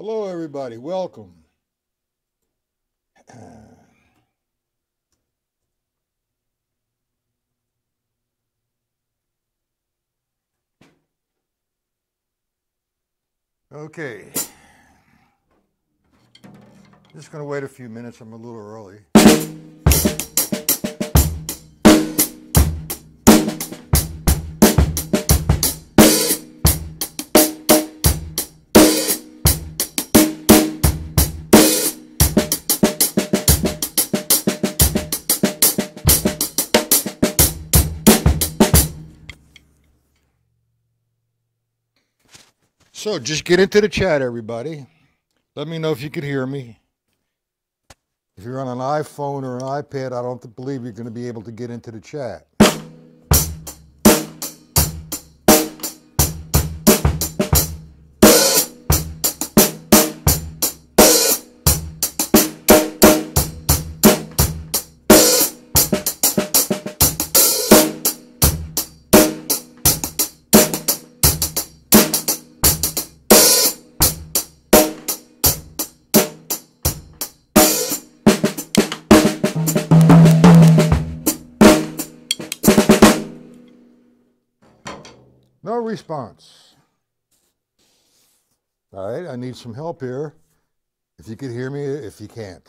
Hello, everybody. Welcome. Okay. Just going to wait a few minutes. I'm a little early. So just get into the chat, everybody. Let me know if you can hear me. If you're on an iPhone or an iPad, I don't believe you're going to be able to get into the chat. No response. All right, I need some help here. If you could hear me, if you can't.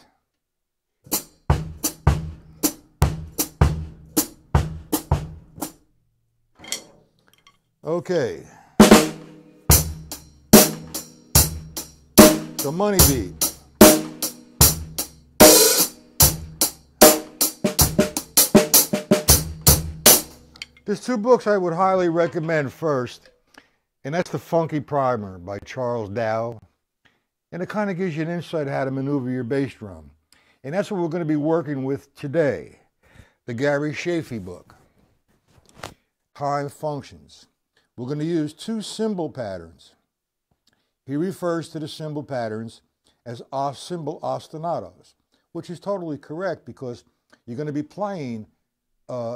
Okay. So Money Beat. There's two books I would highly recommend first, and that's The Funky Primer by Charles Dow. And it kind of gives you an insight how to maneuver your bass drum. And that's what we're going to be working with today. The Gary Chaffee book, Time Functions. We're going to use two cymbal patterns. He refers to the cymbal patterns as cymbal ostinatos, which is totally correct because you're going to be playing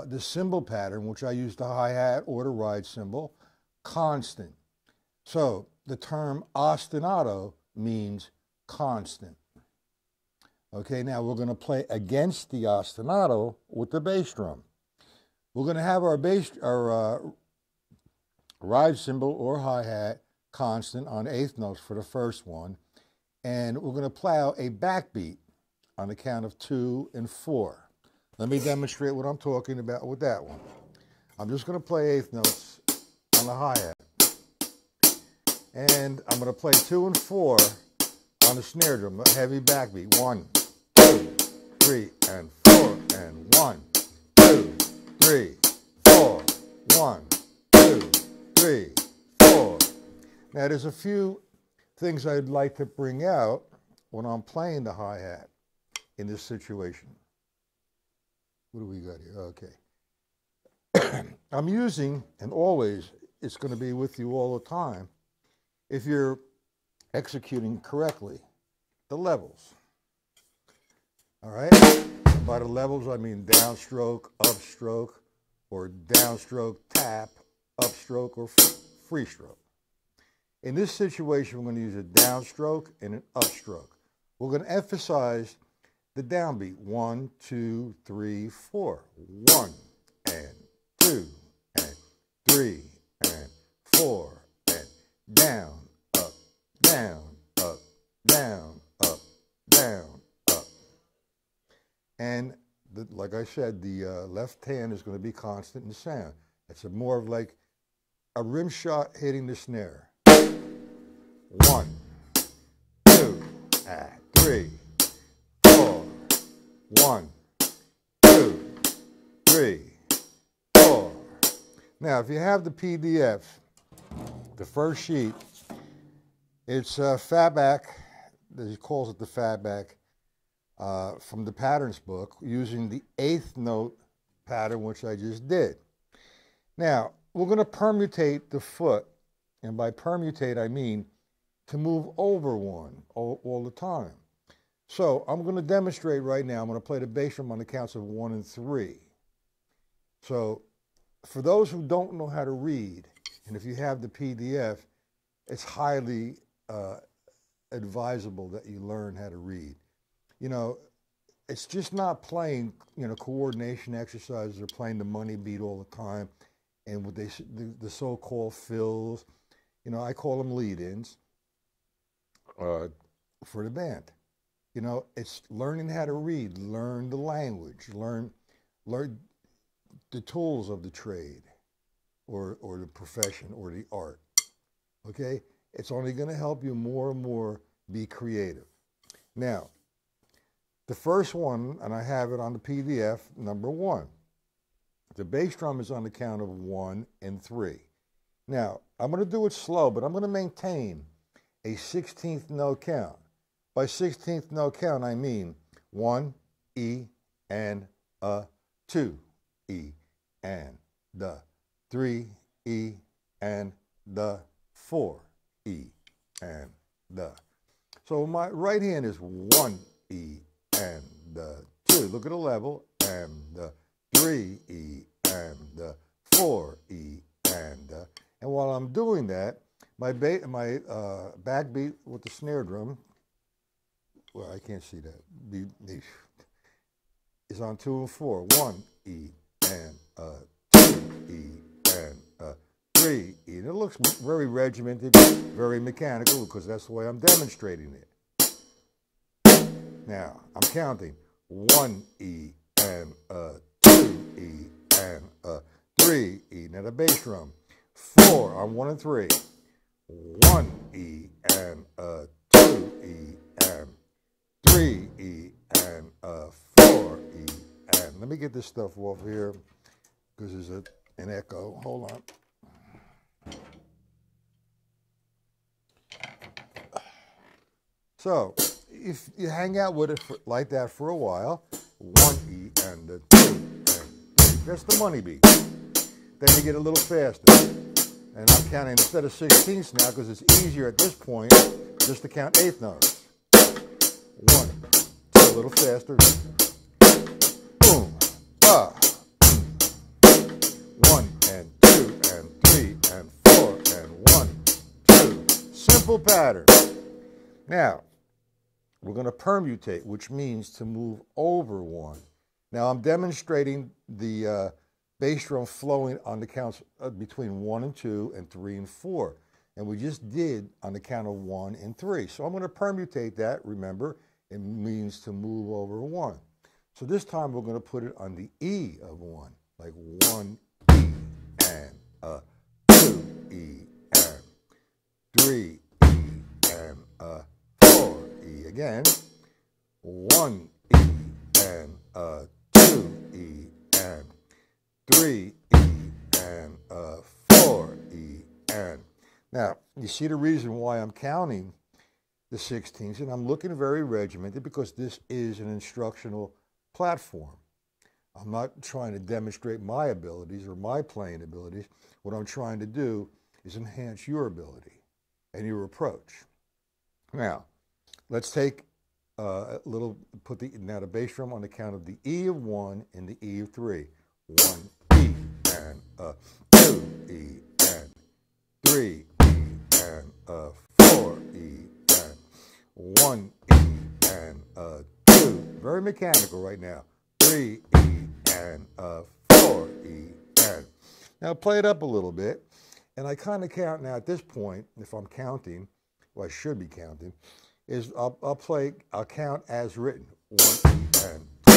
the cymbal pattern, which I use the hi-hat or the ride cymbal, constant. So the term ostinato means constant. Okay, now we're going to play against the ostinato with the bass drum. We're going to have our ride cymbal or hi-hat constant on eighth notes for the first one, and we're going to plow a backbeat on the count of 2 and 4. Let me demonstrate what I'm talking about with that one. I'm just going to play eighth notes on the hi-hat. And I'm going to play 2 and 4 on the snare drum, a heavy backbeat. 1, 2, 3, and 4, and 1, 2, 3, 4, 1, 2, 3, 4. Now there's a few things I'd like to bring out when I'm playing the hi-hat in this situation. What do we got here? Okay. I'm using, and always it's going to be with you all the time, if you're executing correctly, the levels. All right? By the levels, I mean downstroke, upstroke, or downstroke, tap, upstroke, or free stroke. In this situation, we're going to use a downstroke and an upstroke. We're going to emphasize the downbeat. 1, 2, 3, 4. 1 and 2 and 3 and 4 and down, up, down, up, down, up, down, up. And like I said, the left hand is going to be constant in sound. It's more of like a rim shot hitting the snare. 1, 2, 3, 4. 1, 2, 3, 4. Now, if you have the PDF, the first sheet, it's fatback, he calls it the fatback, from the patterns book, using the eighth note pattern, which I just did. Now, we're going to permutate the foot, and by permutate, I mean to move over one all the time. So I'm going to demonstrate right now. I'm going to play the bass drum on the counts of 1 and 3. So for those who don't know how to read, and if you have the PDF, it's highly advisable that you learn how to read. You know, it's just not playing, coordination exercises or playing the money beat all the time and what the so-called fills. I call them lead-ins for the band. It's learning how to read, learn the language, learn the tools of the trade or the profession or the art. Okay? It's only going to help you more and more be creative. Now, the first one, and I have it on the PDF, number 1. The bass drum is on the count of 1 and 3. Now, I'm going to do it slow, but I'm going to maintain a 16th note count. By 16th note count, I mean 1, E, and 2, E, and 3, E, and 4, E, and So my right hand is 1, E, and 2. Look at the level, and 3, E, and 4, E, and while I'm doing that, my backbeat with the snare drum, well, I can't see that, is on 2 and 4. 1, E, and 2, E, and 3, E. And it looks very regimented, very mechanical, because that's the way I'm demonstrating it. Now, I'm counting 1, E, and 2, E, and 3, E. Now the bass drum, 4 on 1 and 3. 1, E, and 2, E, and 3, E, and 4, E, and let me get this stuff off here because there's an echo. Hold on. So, if you hang out with it like that for a while, 1, E, and 2, and 3, that's the money beat. Then you get a little faster. And I'm counting instead of 16ths now because it's easier at this point just to count 8th notes. 1, 2, a little faster. Boom, 1 and 2 and 3 and 4 and 1, 2. Simple pattern. Now, we're going to permutate, which means to move over 1. Now, I'm demonstrating the bass drum flowing on the counts between 1 and 2 and 3 and 4. And we just did on the count of 1 and 3. So I'm going to permutate that. Remember, it means to move over 1. So this time we're going to put it on the E of 1, like 1 E and 2 E and 3 E and 4 E. Again, 1 E and 2 E and 3 E and 4 E and. Now, you see the reason why I'm counting the 16ths, and I'm looking very regimented because this is an instructional platform. I'm not trying to demonstrate my abilities or my playing abilities. What I'm trying to do is enhance your ability and your approach. Now, let's take now the bass drum on the count of the E of 1 and the E of 3. 1 E and 2 E and 3 E and 4 E and 1 E and 2. Very mechanical right now. 3 E and 4 E and. Now play it up a little bit, and I kind of count now at this point. If I'm counting, well, I should be counting. I'll count as written. 1 E and 2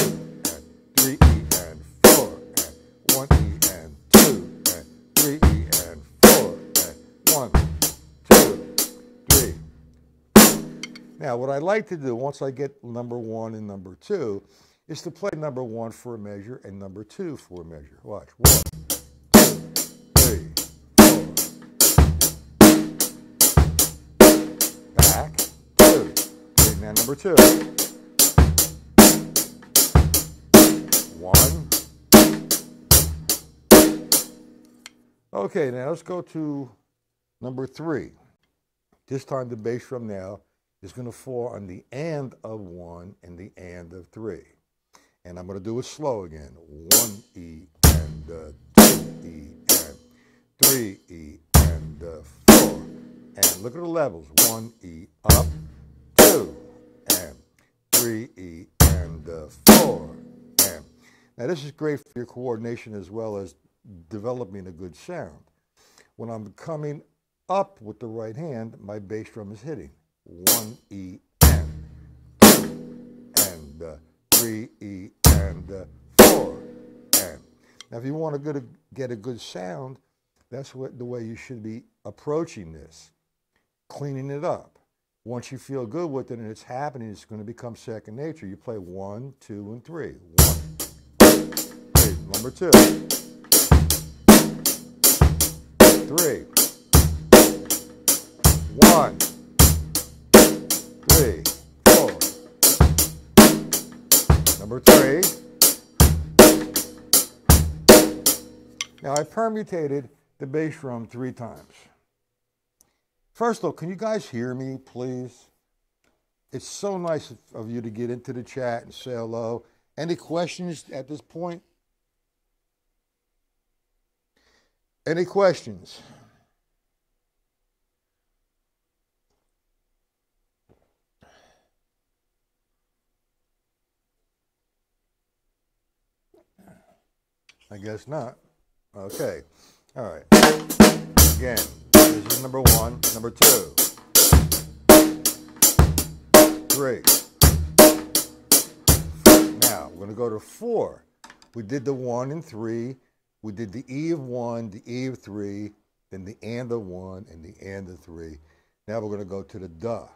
and 3 E and 4 and 1 E and 2 and 3 E and 4 and 1, 2, 3. Now, what I like to do once I get number 1 and number 2 is to play number 1 for a measure and number 2 for a measure. Watch. 1, 2, 3, 4. Back. 2. Now number 2. 1. Okay, now let's go to number 3. This time the bass drum now is going to fall on the and of 1 and the and of 3. And I'm going to do it slow again. 1 E and 2 E and 3 E and 4. And look at the levels. 1 E up, Now this is great for your coordination as well as developing a good sound. When I'm coming up with the right hand, my bass drum is hitting 1 E and 2 and 3 E and 4 and. Now if you want to get a good sound, that's the way you should be approaching this, cleaning it up. Once you feel good with it and it's happening, it's going to become second nature. You play 1, 2, and 3. 1, 3, number 2, 3, 1, 3, 4, number 3. Now I permutated the bass drum 3 times. First though, can you guys hear me, please? It's so nice of you to get into the chat and say hello. Any questions at this point? Any questions? I guess not. Okay. All right. Again, this is number 1, number 2, 3. Now, we're going to go to 4. We did the 1 and 3. We did the E of 1, the E of 3, then the and of 1, and the and of 3. Now we're going to go to the duh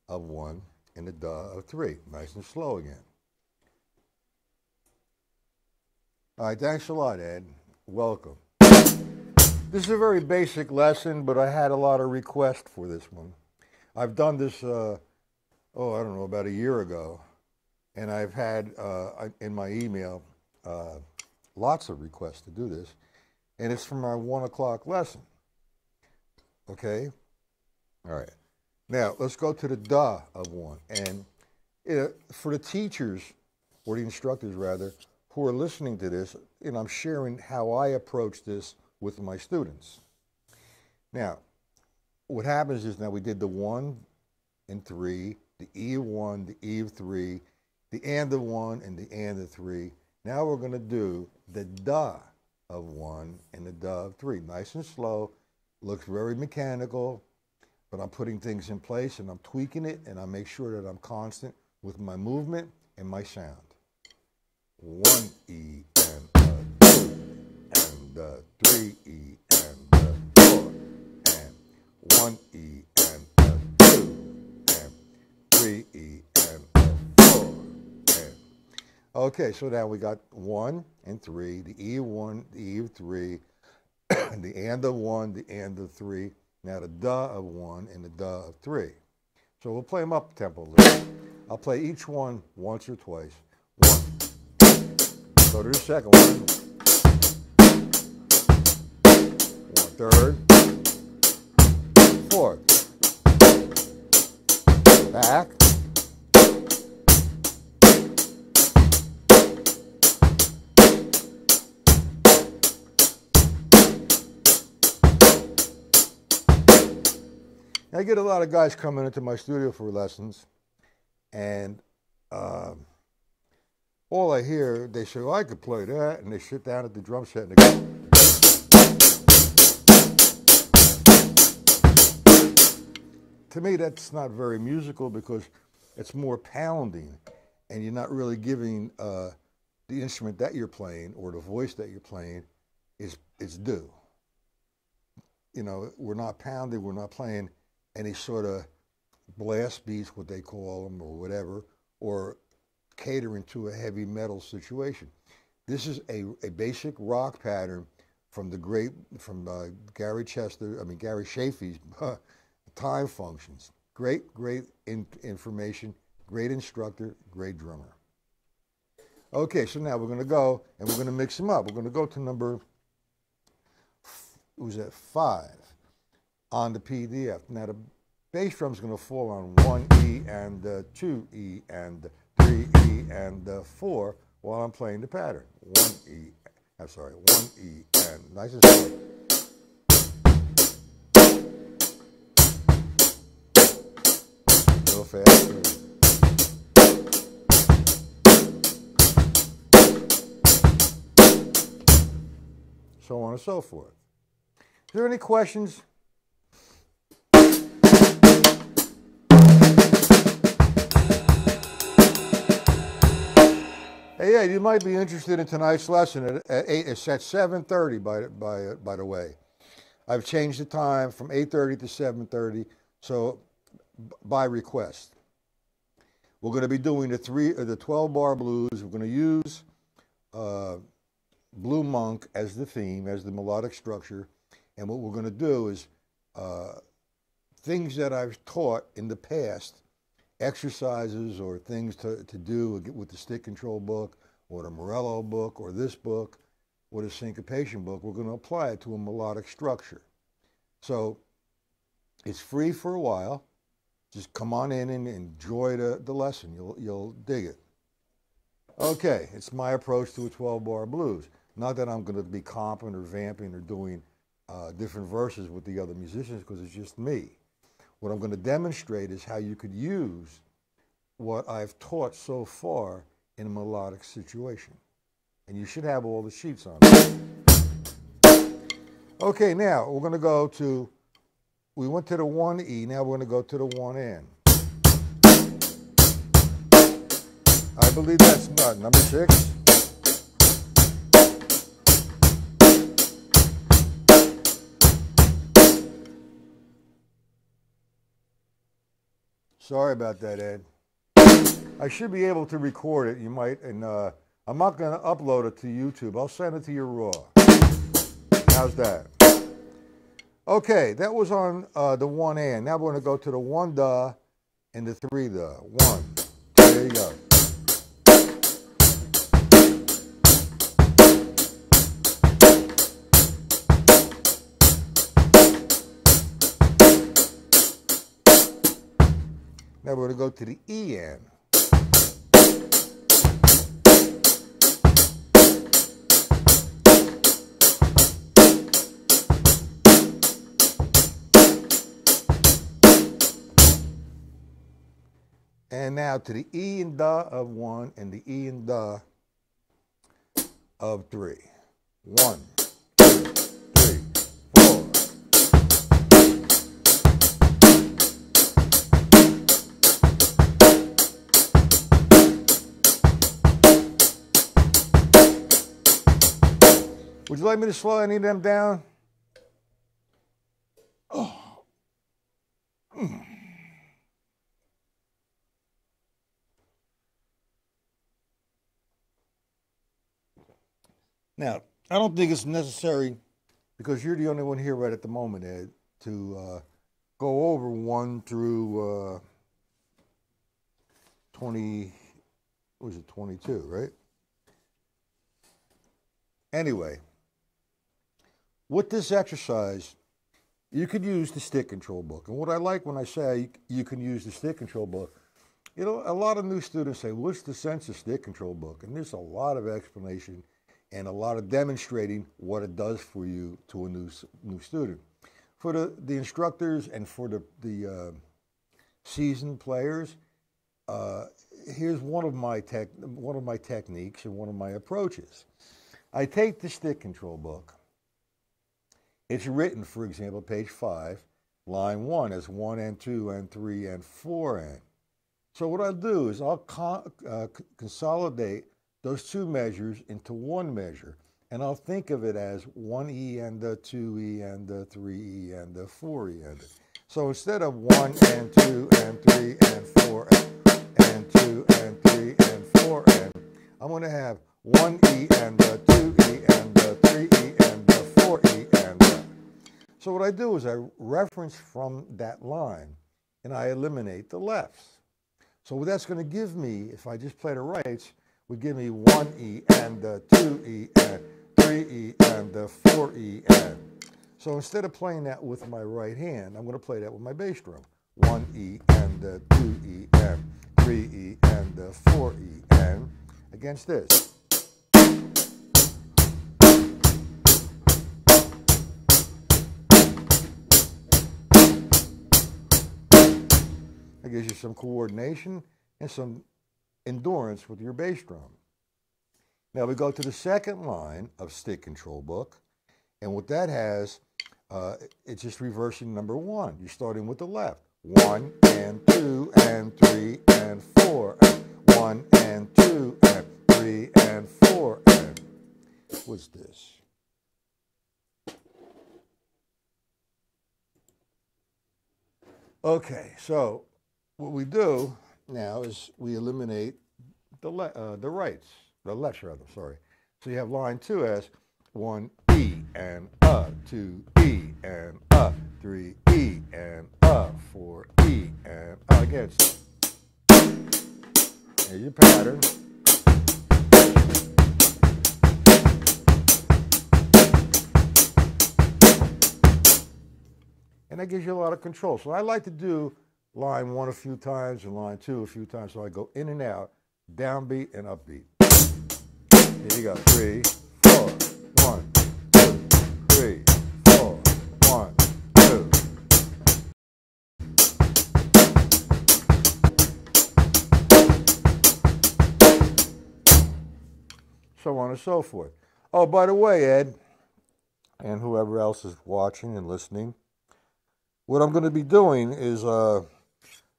of 1 and the duh of 3. Nice and slow again. All right, thanks a lot, Ed. Welcome. This is a very basic lesson, but I had a lot of requests for this one. I've done this, I don't know, about a year ago, and I've had in my email lots of requests to do this, and it's from our 1 o'clock lesson. Okay? All right. Now, let's go to the duh of 1. And for the teachers, or the instructors rather, who are listening to this, I'm sharing how I approach this with my students. Now, what happens is now we did the 1 and 3, the E of 1, the E of 3, the and of 1, and the and of 3. Now we're going to do the duh of 1 and the duh of 3. Nice and slow, looks very mechanical, but I'm putting things in place and I'm tweaking it and I make sure that I'm constant with my movement and my sound. 1 E and 2 and 3 E and 4 and 1 E and 2 and 3 E and 4 and. Okay, so now we got 1 and 3, the E of 1, the E of 3, the and of 1, the and of 3. Now the duh of 1 and the duh of 3. So we'll play them up tempo a little bit. I'll play each one once or twice. 1. Go to the second one. 1/3. 4th. Back. I get a lot of guys coming into my studio for lessons, and all I hear, they say, "Oh, I could play that," and they sit down at the drum set and they go. To me, that's not very musical because it's more pounding, and you're not really giving the instrument that you're playing or the voice that you're playing its due. We're not pounding, we're not playing any sort of blast beats, what they call them, or whatever, or catering to a heavy metal situation. This is a basic rock pattern from Gary Chaffee's time functions. Great information, great instructor, great drummer. Okay, so now we're going to go and we're going to mix them up. We're going to go to number 5 on the PDF. Now the bass drum is going to fall on 1 E and 2 E and 3 E and 4 while I'm playing the pattern. 1 E and nice and slow. A little faster. so on and so forth. Is there any questions? Hey, yeah, you might be interested in tonight's lesson at 8. It's at 7:30, by the way. I've changed the time from 8:30 to 7:30, so by request. We're going to be doing the 12-bar blues. We're going to use Blue Monk as the theme, as the melodic structure, and what we're going to do is things that I've taught in the past, exercises or things to do with the stick control book or the Morello book or this book or the syncopation book. We're going to apply it to a melodic structure. So it's free for a while. Just come on in and enjoy the lesson. You'll dig it. Okay, it's my approach to a 12-bar blues. Not that I'm going to be comping or vamping or doing different verses with the other musicians, because it's just me. What I'm going to demonstrate is how you could use what I've taught so far in a melodic situation. And you should have all the sheets on it. Okay, now we're going to go to, we went to the 1E, now we're going to go to the 1N. I believe that's number 6. Sorry about that, Ed. I should be able to record it. You might, and I'm not going to upload it to YouTube. I'll send it to you raw. How's that? Okay, that was on the 1 Now we're going to go to the 1 da and the 3 da. 1. There you go. Now we're going to go to the EN. And now to the E and da of 1 and the E and da of 3. 1, 2, 3, 4. Would you like me to slow any of them down? Oh. Now, I don't think it's necessary, because you're the only one here right at the moment, Ed, to go over 1 through 20, what was it, 22, right? Anyway, with this exercise, you could use the stick control book. And what I like when I say you can use the stick control book, you know, a lot of new students say, what's the sense of stick control book? And there's a lot of explanation and a lot of demonstrating what it does for you to a new student. For the instructors and for the seasoned players, here's one of my techniques and one of my approaches. I take the stick control book. It's written, for example, page 5, line 1 as 1 and 2 and 3 and 4 and. So what I'll do is I'll consolidate those 2 measures into 1 measure, and I'll think of it as 1E and the 2E and the 3E and the 4E and. So instead of 1 and 2 and 3 and 4 and 2 and 3 and 4 and, I'm going to have 1E and the 2E and the 3E and the 4E and the. So what I do is I reference from that line and I eliminate the lefts. So what that's going to give me, if I just play the rights, would give me 1E and the 2E and 3E and the 4E and. So instead of playing that with my right hand, I'm going to play that with my bass drum. 1E and the 2E and 3E and the 4E and against this. That gives you some coordination and some endurance with your bass drum. Now we go to the second line of stick control book, And what that has, it's just reversing number 1. You're starting with the left. 1 and 2 and 3 and 4. 1 and 2 and 3 and 4 and what's this? Okay, so what we do now is we eliminate the rights, the lefts rather, sorry. So you have line 2 as 1 E and 2 E and 3 E and 4 E and again. So here's your pattern. And that gives you a lot of control. So I like to do line 1 a few times and line 2 a few times. So I go in and out, downbeat and upbeat. Here you go. 3, 4, 1, 2, 3, 4, 1, 2. So on and so forth. Oh, by the way, Ed, and whoever else is watching and listening, what I'm going to be doing is I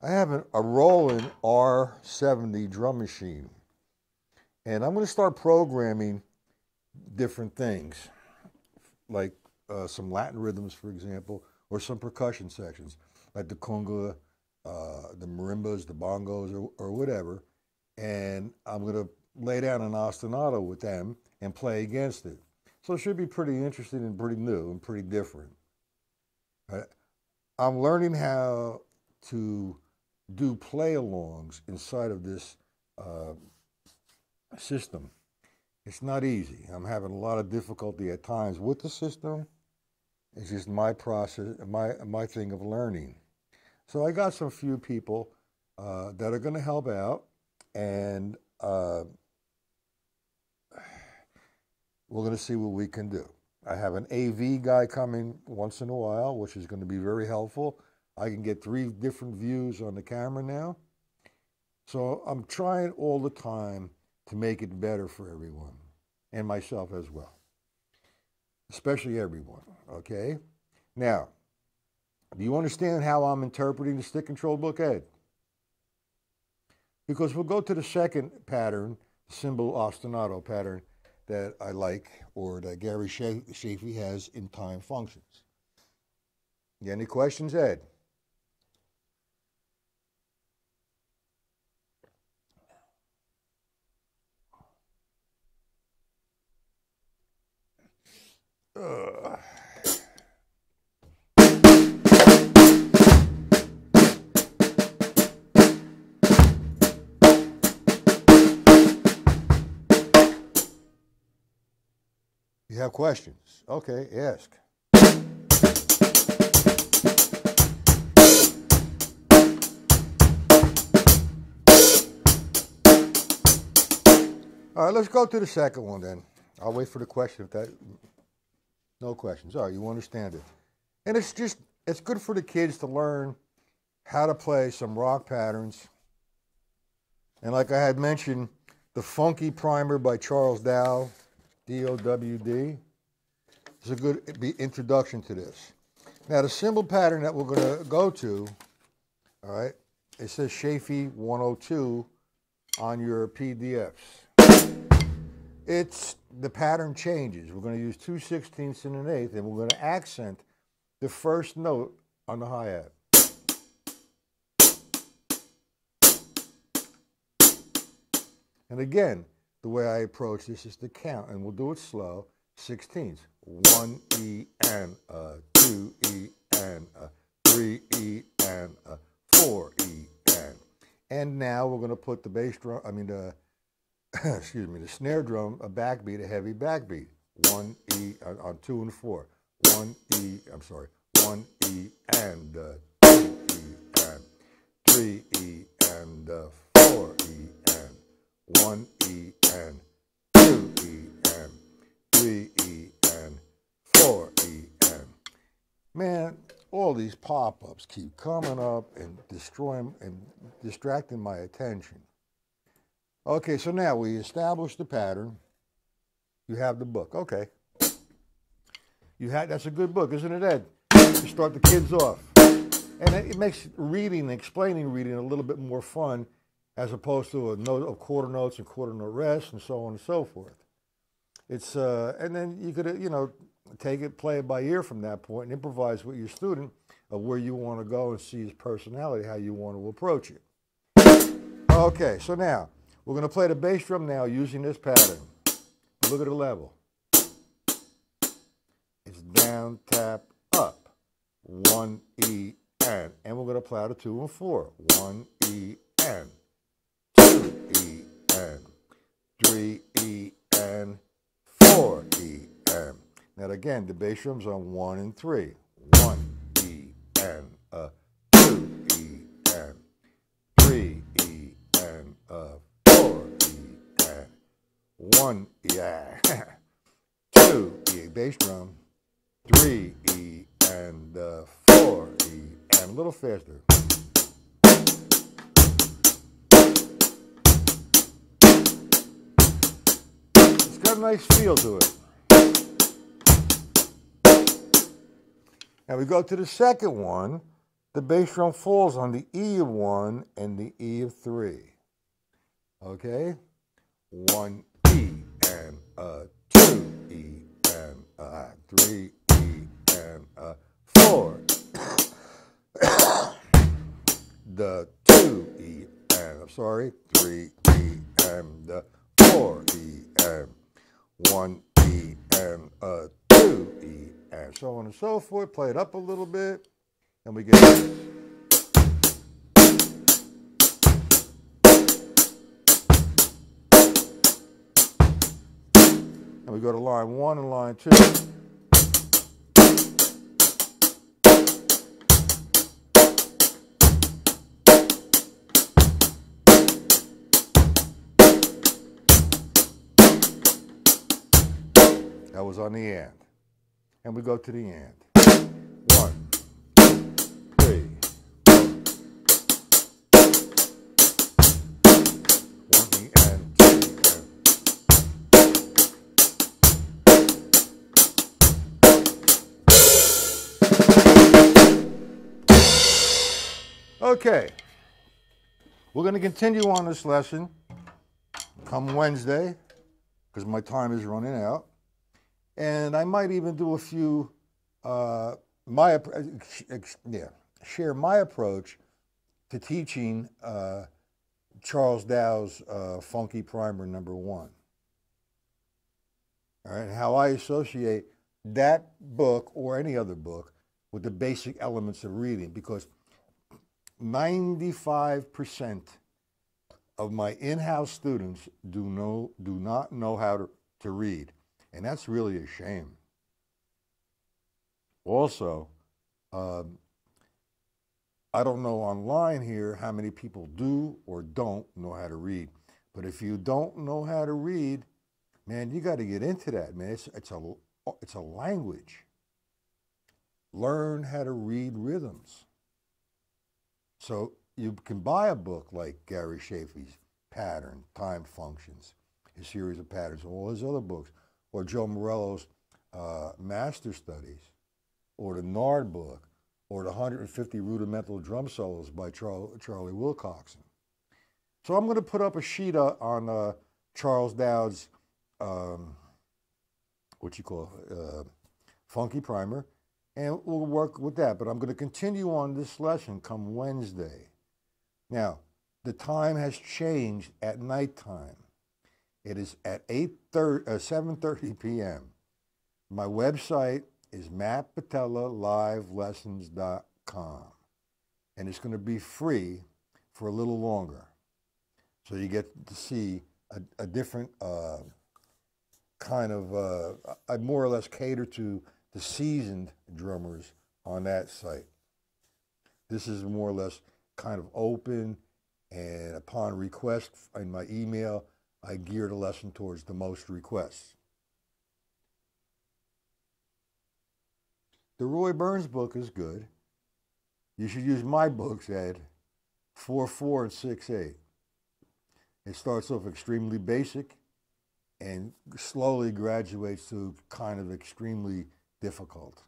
have a Roland R70 drum machine. And I'm going to start programming different things, like some Latin rhythms, for example, or some percussion sections, like the conga, the marimbas, the bongos, or whatever. And I'm going to lay down an ostinato with them and play against it. So it should be pretty interesting and pretty new and pretty different. I'm learning how to do play-alongs inside of this system. It's not easy. I'm having a lot of difficulty at times with the system. It's just my process, my thing of learning. So I got some few people that are going to help out, and we're going to see what we can do. I have an AV guy coming once in a while, which is going to be very helpful. I can get 3 different views on the camera now. So I'm trying all the time to make it better for everyone, and myself as well, especially everyone, okay? Now, do you understand how I'm interpreting the stick control book, Ed? Because we'll go to the second pattern, the cymbal ostinato pattern that I like, or that Gary Chaffee has in time functions. You got any questions, Ed? You have questions? Okay, ask. All right, let's go to the second one then. I'll wait for the question if that, no questions. All right, you understand it. And it's good for the kids to learn how to play some rock patterns. And like I had mentioned, the Funky Primer by Charles Dow, D-O-W-D, is a good introduction to this. Now the cymbal pattern that we're going to go to, all right, it says Chaffee 102 on your PDFs. The pattern changes. We're going to use 2/16 and an 1/8, and we're going to accent the first note on the hi-hat. And again, the way I approach this is to count, and we'll do it slow, 16ths. 1 E and 2 E and 3 E and 4 E and. And now we're going to put the bass drum, excuse me, the snare drum, a backbeat, a heavy backbeat. 1 E on 2 and 4. 1 E, 1 E and 2 E and 3 E and 4 E and 1 E and 2 E and 3 E and 4 E and. Man, all these pop-ups keep coming up and destroying and distracting my attention. Okay, so now we established the pattern. You have the book. Okay. That's a good book, isn't it, Ed? To start the kids off. And it makes reading, explaining reading a little bit more fun as opposed to a note of quarter notes and quarter note rest and so on and so forth. It's and then you could, take it, play it by ear from that point and improvise with your student of where you want to go and see his personality, how you want to approach it. Okay, so now we're going to play the bass drum now using this pattern. Look at the level. It's down, tap, up. 1 E, and we're going to play out a 2 and 4. 1 E, and 2 E, and 3 E, and 4 E, and. Now again, the bass drum's on 1 and 3. 1 E, and 2 E, and 3 E, and 4 E, and 1 E, and 2 E, bass drum, 3 E, and 4 E, and a little faster. It's got a nice feel to it. Now we go to the second one. The bass drum falls on the E of 1 and the E of 3. Okay? 1 E, and 2 E, and 3 E, and 4. The 2 E, and 3 E, and 4 E, and 1 E, and 2 E, and so on and so forth. Play it up a little bit, and we get this. And we go to line 1 and line 2. That was on the and. And we go to the and. 1, 3. 1 E and 2 E. Okay. We're going to continue on this lesson come Wednesday because my time is running out. And I might even do a few, share my approach to teaching Charles Dow's Funky Primer #1. All right, how I associate that book or any other book with the basic elements of reading, because 95% of my in-house students do not know how to read. And that's really a shame. Also, I don't know online here how many people do or don't know how to read. But if you don't know how to read, man, you got to get into that, man. It's a language. Learn how to read rhythms. So you can buy a book like Gary Chaffee's Pattern, Time Functions, his series of patterns, all his other books. Or Joe Morello's Master Studies, or the Nard book, or the 150 Rudimental Drum Solos by Charlie Wilcoxon. So I'm going to put up a sheet on Charles Dow's, Funky Primer, and we'll work with that. But I'm going to continue on this lesson come Wednesday. Now, the time has changed at nighttime. It is at 7:30 p.m. My website is mattpatellallivelessons.com, and it's going to be free for a little longer. So you get to see a different kind of, I more or less cater to the seasoned drummers on that site. This is more or less kind of open, and upon request in my email, I gear the lesson towards the most requests. The Roy Burns book is good. You should use my books, Ed, 4/4 and 6/8. It starts off extremely basic and slowly graduates to kind of extremely difficult.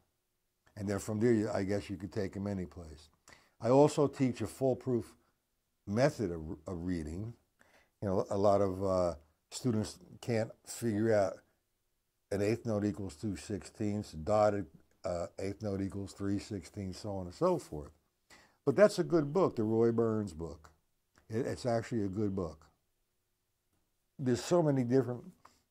And then from there, I guess you could take them any place. I also teach a foolproof method of reading. You know, a lot of students can't figure out an eighth note equals 2/16, dotted eighth note equals 3/16, so on and so forth. But that's a good book, the Roy Burns book. It's actually a good book. There's so many different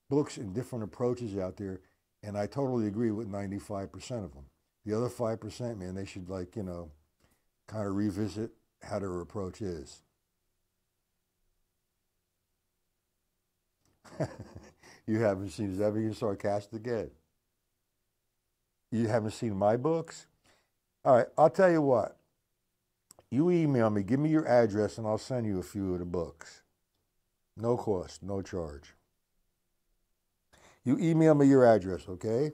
books and different approaches out there, and I totally agree with 95% of them. The other 5%, man, they should, like, you know, kind of revisit how their approach is. You haven't seen, is that being sarcastic again? You haven't seen my books? All right, I'll tell you what. You email me, give me your address, and I'll send you a few of the books. No cost, no charge. You email me your address, okay?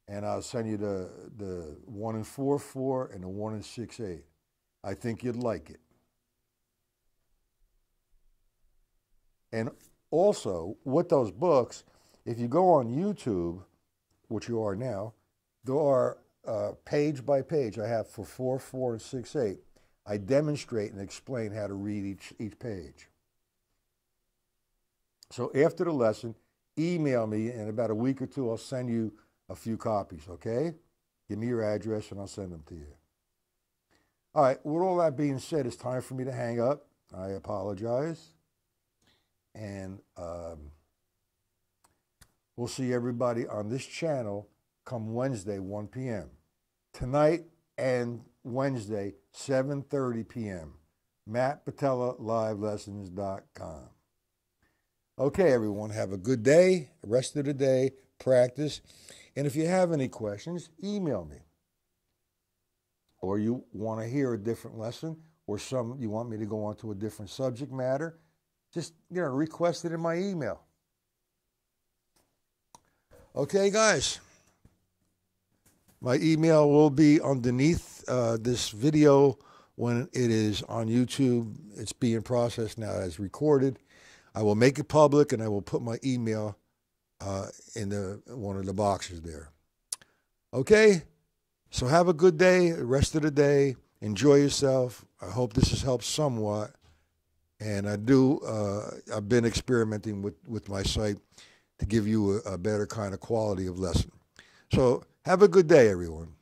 And I'll send you the 1 in 4/4 and the 1 in 6/8. I think you'd like it. And also, with those books, if you go on YouTube, which you are now, there are page by page I have for 4/4 and 6/8. I demonstrate and explain how to read each page. So after the lesson, email me. In about a week or two, I'll send you a few copies, okay? Give me your address and I'll send them to you. All right, with all that being said, it's time for me to hang up. I apologize. And we'll see everybody on this channel come Wednesday, 1 p.m. Tonight and Wednesday, 7:30 p.m. MattPatellaLiveLessons.com. Okay, everyone, have a good day, rest of the day, practice. And if you have any questions, email me. Or you want to hear a different lesson, or you want me to go on to a different subject matter, just, you know, request it in my email. Okay, guys. My email will be underneath this video when it is on YouTube. It's being processed now as recorded. I will make it public, and I will put my email in one of the boxes there. Okay? So have a good day, the rest of the day. Enjoy yourself. I hope this has helped somewhat. And I've been experimenting with my site to give you a better kind of quality of lesson. So have a good day, everyone.